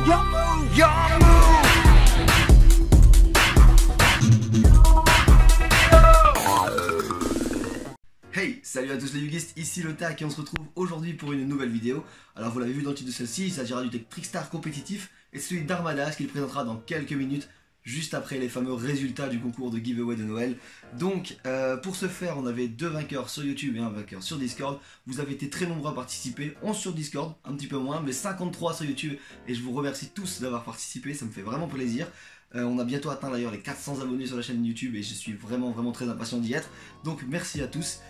Hey, salut à tous les yugistes, ici le Tac et on se retrouve aujourd'hui pour une nouvelle vidéo. Alors vous l'avez vu dans le titre de celle-ci, il s'agira du deck Trickstar compétitif et celui d'Armadas qu'il présentera dans quelques minutes, juste après les fameux résultats du concours de giveaway de Noël. Donc pour ce faire, on avait 2 vainqueurs sur YouTube et un vainqueur sur Discord. Vous avez été très nombreux à participer, 11 sur Discord, un petit peu moins, mais 53 sur YouTube. Et je vous remercie tous d'avoir participé, ça me fait vraiment plaisir. On a bientôt atteint d'ailleurs les 400 abonnés sur la chaîne YouTube et je suis vraiment très impatient d'y être. Donc merci à tous.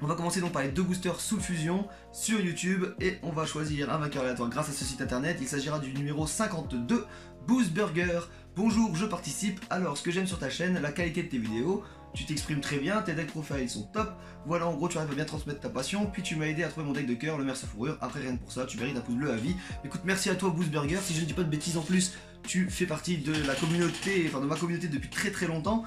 On va commencer donc par les 2 boosters Soul Fusion sur YouTube et on va choisir un vainqueur aléatoire grâce à ce site internet. Il s'agira du numéro 52, Boost Burger. Bonjour, je participe. Alors, ce que j'aime sur ta chaîne, la qualité de tes vidéos, tu t'exprimes très bien, tes deck profiles sont top. Voilà, en gros, tu arrives à bien transmettre ta passion. Puis tu m'as aidé à trouver mon deck de cœur, le Merce Fourrure. Après, rien que pour ça, tu mérites un pouce bleu à vie. Écoute, merci à toi, Boost Burger. Si je ne dis pas de bêtises en plus, tu fais partie de la communauté, enfin de ma communauté depuis très longtemps.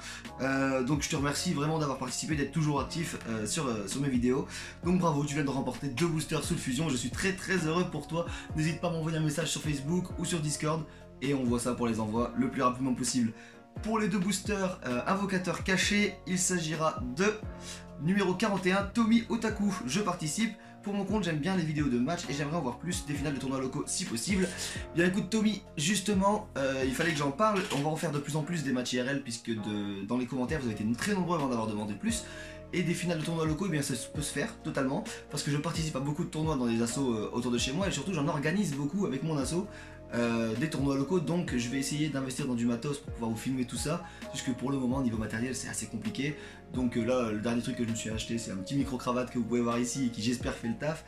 Donc je te remercie vraiment d'avoir participé, d'être toujours actif sur mes vidéos. Donc bravo, tu viens de remporter 2 boosters Soul Fusion. Je suis très heureux pour toi. N'hésite pas à m'envoyer un message sur Facebook ou sur Discord. Et on voit ça pour les envois le plus rapidement possible. Pour les 2 boosters invocateurs cachés, il s'agira de numéro 41, Tommy Otaku. Je participe. Pour mon compte, j'aime bien les vidéos de match et j'aimerais en voir plus des finales de tournois locaux si possible. Bien écoute Tommy, justement, il fallait que j'en parle. On va en faire de plus en plus des matchs IRL puisque dans les commentaires, vous avez été très nombreux avant d'avoir demandé plus. Et des finales de tournois locaux, eh bien ça peut se faire totalement parce que je participe à beaucoup de tournois dans des assos autour de chez moi et surtout j'en organise beaucoup avec mon asso. Des tournois locaux, donc je vais essayer d'investir dans du matos pour pouvoir vous filmer tout ça, puisque pour le moment niveau matériel c'est assez compliqué. Donc là le dernier truc que je me suis acheté c'est un petit micro cravate que vous pouvez voir ici et qui j'espère fait le taf.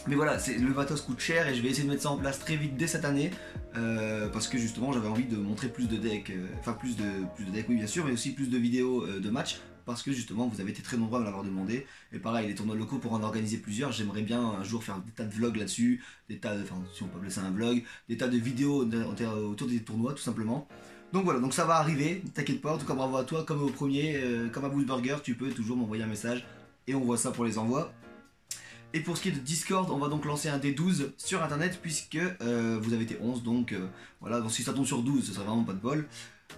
Mais voilà, le matos coûte cher et je vais essayer de mettre ça en place très vite dès cette année parce que justement j'avais envie de montrer plus de decks, enfin plus de decks oui bien sûr, mais aussi plus de vidéos de matchs. Parce que justement vous avez été très nombreux à me l'avoir demandé. Et pareil, les tournois locaux pour en organiser plusieurs, j'aimerais bien un jour faire des tas de vlogs là-dessus, des tas de, enfin si on peut appeler ça un vlog, des tas de vidéos autour des tournois tout simplement. Donc voilà, donc ça va arriver, t'inquiète pas, en tout cas bravo à toi, comme au premier, comme à Boost Burger, tu peux toujours m'envoyer un message et on voit ça pour les envois. Et pour ce qui est de Discord, on va donc lancer un D12 sur internet puisque vous avez été 11, donc voilà, donc si ça tombe sur 12, ce serait vraiment pas de bol.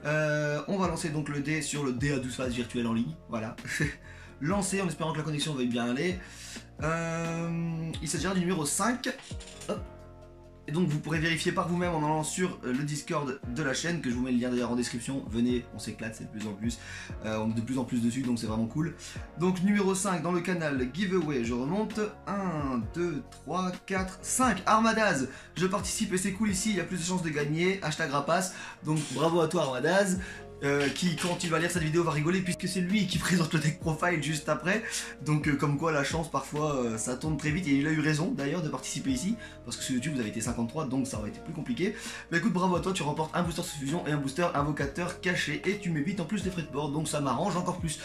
On va lancer donc le dé sur le dé à 12 faces virtuel en ligne, voilà. Lancer en espérant que la connexion veuille bien aller. Il s'agira du numéro 5. Hop. Et donc vous pourrez vérifier par vous-même en allant sur le Discord de la chaîne, que je vous mets le lien d'ailleurs en description. Venez, on s'éclate, c'est de plus en plus. On est de plus en plus dessus, donc c'est vraiment cool. Donc numéro 5 dans le canal Giveaway, je remonte. 1, 2, 3, 4, 5. Armadas, je participe et c'est cool ici, il y a plus de chances de gagner. Hashtag rapace. Donc bravo à toi Armadas. Qui quand il va lire cette vidéo va rigoler puisque c'est lui qui présente le deck profile juste après. Donc comme quoi la chance parfois ça tourne très vite et il a eu raison d'ailleurs de participer ici parce que sur YouTube vous avez été 53 donc ça aurait été plus compliqué. Bah écoute bravo à toi, tu remportes un booster Soul Fusion et un booster invocateur caché et tu m'évites en plus les frais de port donc ça m'arrange encore plus.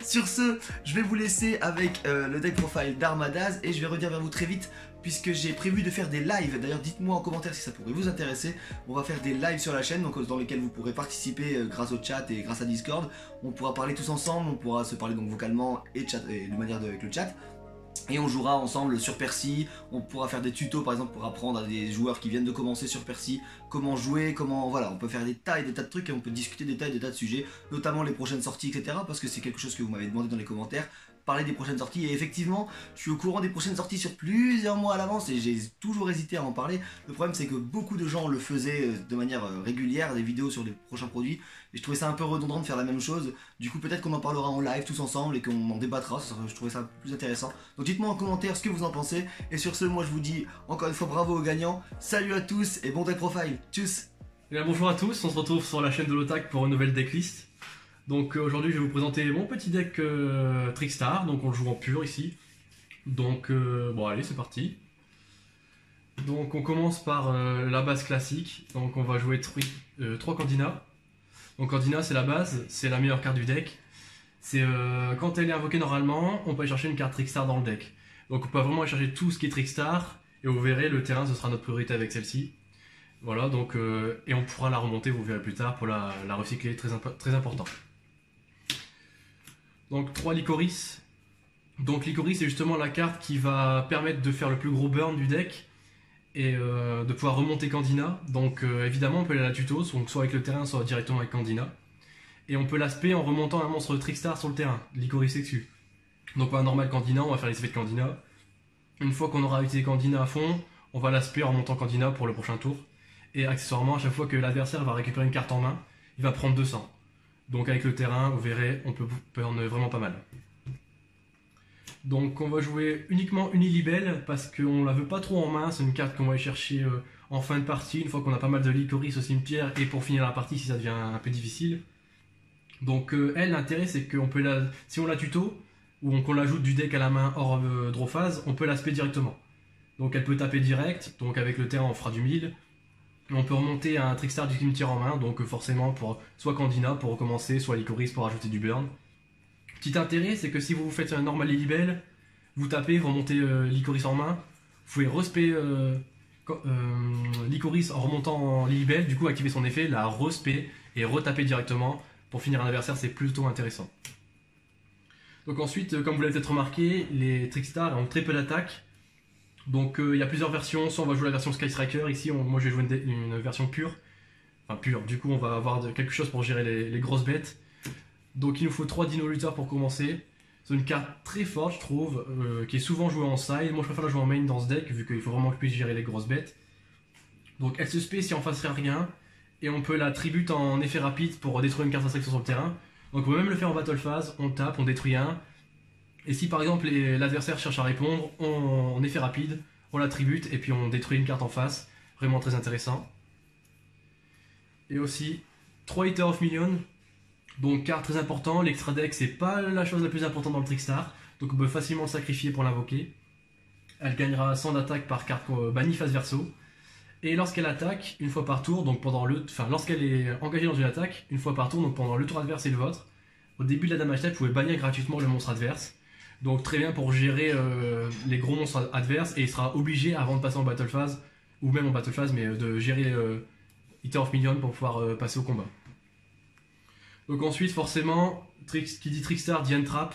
Sur ce, je vais vous laisser avec le deck profile d'Armadas et je vais revenir vers vous très vite puisque j'ai prévu de faire des lives. D'ailleurs dites-moi en commentaire si ça pourrait vous intéresser. On va faire des lives sur la chaîne donc dans lesquels vous pourrez participer grâce au chat et grâce à Discord. On pourra parler tous ensemble, on pourra se parler donc vocalement et de manière avec le chat. Et on jouera ensemble sur Percy, on pourra faire des tutos par exemple pour apprendre à des joueurs qui viennent de commencer sur Percy comment jouer, comment, voilà, on peut faire des tas et des tas de trucs et on peut discuter des tas et des tas de sujets, notamment les prochaines sorties etc. parce que c'est quelque chose que vous m'avez demandé dans les commentaires. Parler des prochaines sorties et effectivement je suis au courant des prochaines sorties sur plusieurs mois à l'avance et j'ai toujours hésité à en parler. Le problème c'est que beaucoup de gens le faisaient de manière régulière, des vidéos sur les prochains produits et je trouvais ça un peu redondant de faire la même chose. Du coup peut-être qu'on en parlera en live tous ensemble et qu'on en débattra, je trouvais ça plus intéressant. Donc dites-moi en commentaire ce que vous en pensez et sur ce moi je vous dis encore une fois bravo aux gagnants, salut à tous et bon deck profile, tchuss. Et bien, bonjour à tous, on se retrouve sur la chaîne de l'Otac pour une nouvelle decklist. Donc aujourd'hui je vais vous présenter mon petit deck Trickstar, donc on le joue en pur ici. Donc bon allez c'est parti. Donc on commence par la base classique, donc on va jouer 3 Candina. Donc Candina c'est la base, c'est la meilleure carte du deck. C'est quand elle est invoquée normalement, on peut aller chercher une carte Trickstar dans le deck. Donc on peut vraiment aller chercher tout ce qui est Trickstar, et vous verrez le terrain ce sera notre priorité avec celle-ci. Voilà donc et on pourra la remonter, vous verrez plus tard pour la recycler, très important. Donc 3 Licorice. Donc Licorice c'est justement la carte qui va permettre de faire le plus gros burn du deck et de pouvoir remonter Candina. Donc évidemment on peut aller à la tuto, donc soit avec le terrain, soit directement avec Candina. Et on peut l'aspect en remontant un monstre Trickstar sur le terrain, Lycoris Exu. Donc pas un normal Candina, on va faire les effets de Candina. Une fois qu'on aura utilisé Candina à fond, on va l'aspect en remontant Candina pour le prochain tour. Et accessoirement, à chaque fois que l'adversaire va récupérer une carte en main, il va prendre 200. Donc avec le terrain, vous verrez, on peut prendre vraiment pas mal. Donc on va jouer uniquement une Illibelle parce qu'on la veut pas trop en main, c'est une carte qu'on va aller chercher en fin de partie, une fois qu'on a pas mal de Lycoris au cimetière et pour finir la partie si ça devient un peu difficile. Donc elle, l'intérêt c'est qu'on peut si on la tuto, ou qu'on l'ajoute du deck à la main hors draw phase, on peut l'aspect directement. Donc elle peut taper direct, donc avec le terrain on fera du 1000. On peut remonter un Trickstar du cimetière en main, donc forcément pour soit Candina pour recommencer, soit Lycoris pour ajouter du burn. Petit intérêt, c'est que si vous faites un normal Illibelle, vous tapez, vous remontez Lycoris en main, vous pouvez respect Lycoris en remontant en Illibelle, du coup activer son effet, la respect et retaper directement. Pour finir un adversaire, c'est plutôt intéressant. Donc ensuite, comme vous l'avez peut-être remarqué, les Trickstars ont très peu d'attaque. Donc il y a plusieurs versions, soit on va jouer la version Sky Striker, ici moi je vais jouer une version pure. Enfin pure, du coup on va avoir quelque chose pour gérer les grosses bêtes. Donc il nous faut 3 Dino Lutters pour commencer. C'est une carte très forte je trouve, qui est souvent jouée en side. Moi je préfère la jouer en main dans ce deck, vu qu'il faut vraiment que je puisse gérer les grosses bêtes. Donc elle se spé si en face il n'y a rien, et on peut la tribute en effet rapide pour détruire une carte d'instruction sur le terrain. Donc on peut même le faire en battle phase, on tape, on détruit un. Et si par exemple l'adversaire cherche à répondre, en effet rapide, on la tribute et puis on détruit une carte en face. Vraiment très intéressant. Et aussi 3 Eater of Millions. Donc carte très important, l'extra deck c'est pas la chose la plus importante dans le Trickstar. Donc on peut facilement le sacrifier pour l'invoquer. Elle gagnera 100 d'attaque par carte bannie face verso. Et lorsqu'elle attaque, une fois par tour, donc lorsqu'elle est engagée dans une attaque, une fois par tour, donc pendant le tour adverse et le vôtre, au début de la damage type, vous pouvez bannir gratuitement le monstre adverse. Donc très bien pour gérer les gros monstres adverses, et il sera obligé avant de passer en battle phase, ou même en battle phase, mais de gérer Eater of Millions pour pouvoir passer au combat. Donc ensuite, forcément, qui dit Trickstar dit Entrap.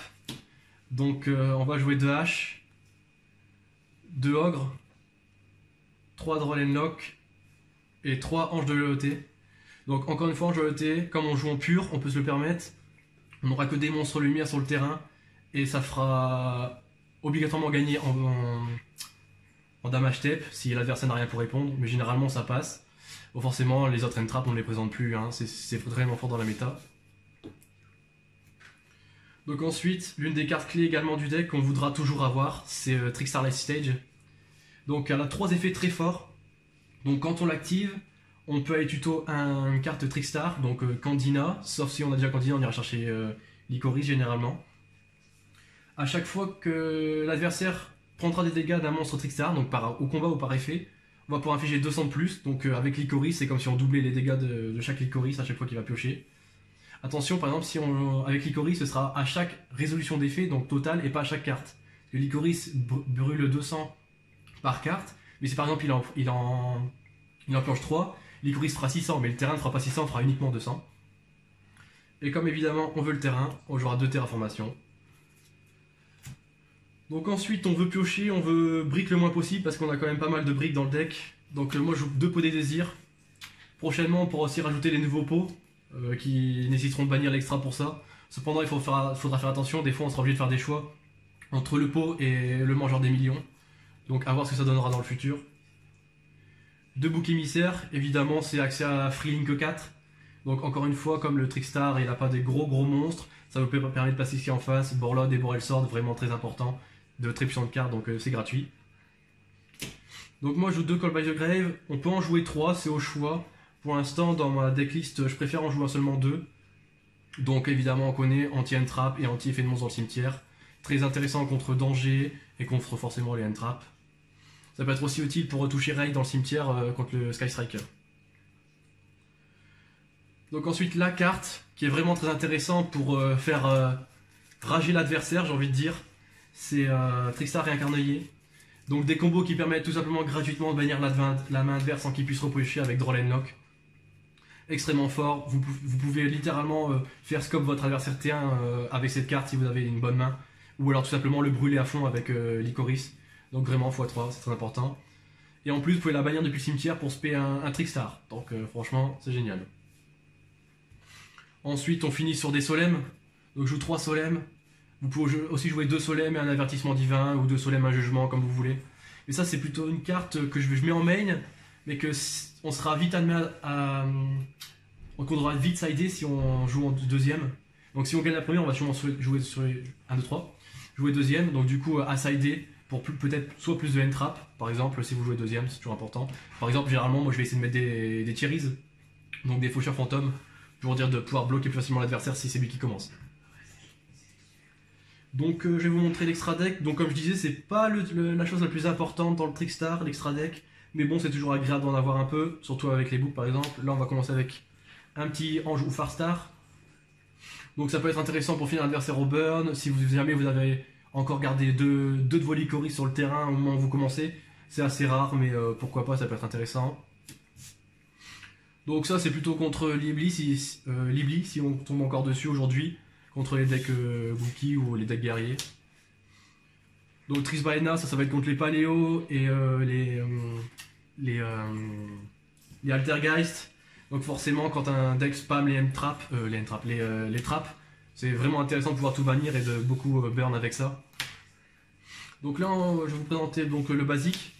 Donc on va jouer 2 haches, 2 ogres, 3 Droll and Lock et 3 anges de loyauté. Donc encore une fois, ange de loyauté, comme on joue en pur, on peut se le permettre. On n'aura que des monstres lumière sur le terrain et ça fera obligatoirement gagner en damage tape si l'adversaire n'a rien pour répondre, mais généralement ça passe. Bon, forcément, les autres entraps on ne les présente plus, hein. C'est vraiment fort dans la méta. Donc ensuite, l'une des cartes clés également du deck qu'on voudra toujours avoir, c'est Trickstar Light Stage. Donc elle a 3 effets très forts. Donc quand on l'active, on peut aller tuto une carte Trickstar, donc Candina, sauf si on a déjà Candina, on ira chercher Lycoris généralement. À chaque fois que l'adversaire prendra des dégâts d'un monstre Trickstar, donc au combat ou par effet, on va pouvoir infliger 200 de plus. Donc avec Lycoris, c'est comme si on doublait les dégâts de chaque Lycoris à chaque fois qu'il va piocher. Attention, par exemple, si avec Lycoris, ce sera à chaque résolution d'effet, donc total, et pas à chaque carte. Parce que Lycoris brûle 200 par carte, mais si par exemple il en planche 3, Lycoris fera 600, mais le terrain ne fera pas 600, fera uniquement 200. Et comme évidemment on veut le terrain, on jouera 2 terraformations. Donc ensuite on veut piocher, on veut brick le moins possible parce qu'on a quand même pas mal de briques dans le deck. Donc moi je joue 2 pots des désirs. Prochainement on pourra aussi rajouter les nouveaux pots qui nécessiteront de bannir l'extra pour ça. Cependant il faudra faire attention, des fois on sera obligé de faire des choix entre le pot et le mangeur des millions. Donc à voir ce que ça donnera dans le futur. 2 boucs émissaires, évidemment c'est accès à Freelink 4. Donc encore une fois, comme le Trickstar il n'a pas des gros monstres, ça vous permet de passer ici en face, Borlod et Borel Sword, vraiment très important, de très puissantes cartes, donc c'est gratuit. Donc moi je joue 2 Call by the Grave, on peut en jouer 3, c'est au choix. Pour l'instant dans ma decklist je préfère en jouer seulement 2. Donc évidemment on connaît anti-entrap et anti-effet de monstre dans le cimetière. Très intéressant contre danger et contre forcément les entraps. Ça peut être aussi utile pour retoucher Raid dans le cimetière contre le Sky Striker. Donc ensuite la carte qui est vraiment très intéressante pour faire rager l'adversaire, j'ai envie de dire, c'est Trickstar Réincarneuillé. Donc des combos qui permettent tout simplement gratuitement de bannir la main adverse sans qu'il puisse repêcher avec Droll and Lock. Extrêmement fort, vous pouvez littéralement faire scope votre adversaire T1 avec cette carte si vous avez une bonne main. Ou alors tout simplement le brûler à fond avec Lycoris. Donc vraiment x3, c'est très important. Et en plus, vous pouvez la bannir depuis le cimetière pour spé un Trickstar. Donc franchement, c'est génial. Ensuite, on finit sur des solemnes. Donc je joue 3 solemnes. Vous pouvez aussi jouer 2 solemnes et un avertissement divin, ou 2 solemnes, un jugement, comme vous voulez. Et ça, c'est plutôt une carte que je mets en main, mais que on sera vite admis on devra vite sider si on joue en deuxième. Donc si on gagne la première, on va sûrement jouer sur 1, 2, 3. Jouer deuxième, donc du coup à sider pour peut-être soit plus de end-trap, par exemple, si vous jouez deuxième, c'est toujours important. Par exemple, généralement, moi je vais essayer de mettre des Thierrys, donc des faucheurs fantômes, pour dire de pouvoir bloquer plus facilement l'adversaire si c'est lui qui commence. Donc je vais vous montrer l'extra deck. Donc comme je disais, c'est pas la chose la plus importante dans le Trickstar, l'extra deck. Mais bon, c'est toujours agréable d'en avoir un peu, surtout avec les books par exemple. Là on va commencer avec un petit ange ou Farstar. Donc ça peut être intéressant pour finir l'adversaire au burn. Si jamais vous avez encore gardé deux de vos Lycoris sur le terrain au moment où vous commencez. C'est assez rare, mais pourquoi pas, ça peut être intéressant. Donc ça c'est plutôt contre Libli si on tombe encore dessus aujourd'hui. Contre les decks Gookie ou les decks guerriers. Donc Trisbaena, ça va être contre les Paléos et les Altergeist. Donc forcément, quand un deck spam les traps, c'est vraiment intéressant de pouvoir tout bannir et de beaucoup burn avec ça. Donc là, je vais vous présenter donc, le basique.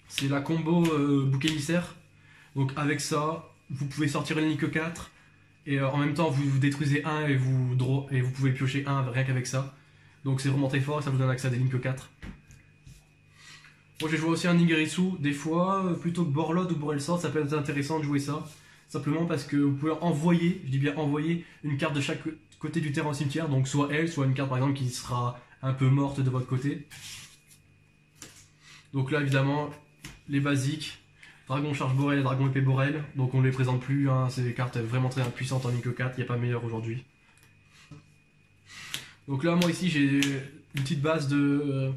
C'est la combo bouc émissaire. Donc avec ça, vous pouvez sortir une ligne que 4. Et en même temps, vous détruisez un et vous pouvez piocher un rien qu'avec ça. Donc c'est vraiment très fort et ça vous donne accès à des lignes que 4. Moi j'ai joué aussi un Nigerisu. Des fois, plutôt que Borlod ou Borelsort, ça peut être intéressant de jouer ça. Simplement parce que vous pouvez envoyer, je dis bien envoyer, une carte de chaque côté du terrain au cimetière. Donc soit elle, soit une carte par exemple qui sera un peu morte de votre côté. Donc là évidemment, les basiques. Dragon Charge Borel et Dragon Épée Borel, donc on ne les présente plus, hein. C'est des cartes vraiment très puissantes en Ligue 4, il n'y a pas meilleur aujourd'hui. Donc là moi ici j'ai une petite base de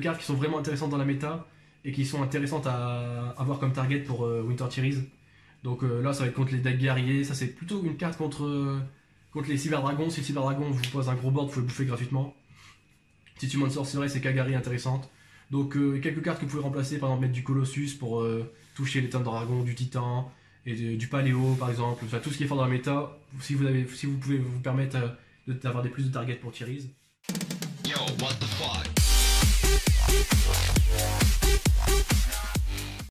cartes qui sont vraiment intéressantes dans la méta et qui sont intéressantes à avoir comme target pour Winter Thierrys. Donc là ça va être contre les decks guerriers, ça c'est plutôt une carte contre les Cyberdragons. Si le Cyberdragon vous pose un gros board, vous pouvez le bouffer gratuitement. Si tu montes Sorcerer, c'est Kagari intéressante. Donc quelques cartes que vous pouvez remplacer, par exemple mettre du Colossus pour toucher les Thundragon, du Titan et du Paléo par exemple, enfin, tout ce qui est fort dans la méta, si vous pouvez vous permettre d'avoir plus de targets pour Thierrys. Yo, what the fuck?